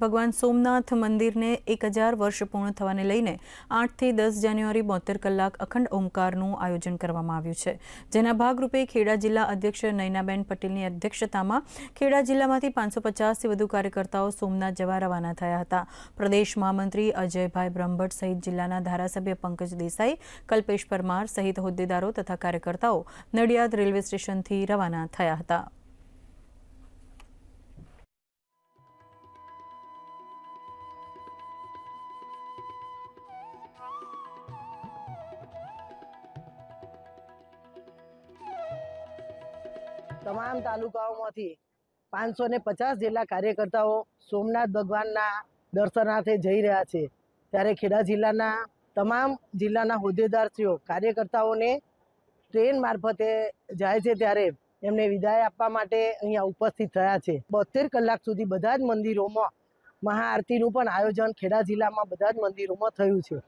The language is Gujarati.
ભગવાન સોમનાથ મંદિરને 1000 વર્ષ પૂર્ણ થવાને લઈને 8 થી 10 જાન્યુઆરી 72 કલાક અખંડ ઓમકારનું આયોજન કરવામાં આવ્યું છે, જેના ભાગરૂપે ખેડા જિલ્લા અધ્યક્ષ નયનાબેન પટેલની અધ્યક્ષતામાં ખેડા જિલ્લામાંથી 550થી વધુ કાર્યકર્તાઓ સોમનાથ જવા રવાના થયા હતા। પ્રદેશ મહામંત્રી અજયભાઈ બ્રહ્મભટ્ટ સહિત જિલ્લાના ધારાસભ્ય પંકજ દેસાઈ, કલ્પેશ પરમાર સહિત હોદ્દેદારો તથા કાર્યકર્તાઓ નડિયાદ રેલવે સ્ટેશનથી રવાના થયા હતા। તમામ તાલુકાઓમાંથી 550 જેટલા કાર્યકર્તાઓ સોમનાથ ભગવાનના દર્શનાર્થે જઈ રહ્યા છે। ત્યારે ખેડા જિલ્લાના તમામ જિલ્લાના હોદ્દેદારશ્રીઓ કાર્યકર્તાઓને ટ્રેન મારફતે જાય છે, ત્યારે એમને વિદાય આપવા માટે અહીંયા ઉપસ્થિત થયા છે। 72 કલાક સુધી બધા જ મંદિરોમાં મહાઆરતીનું પણ આયોજન ખેડા જિલ્લામાં બધા જ મંદિરોમાં થયું છે।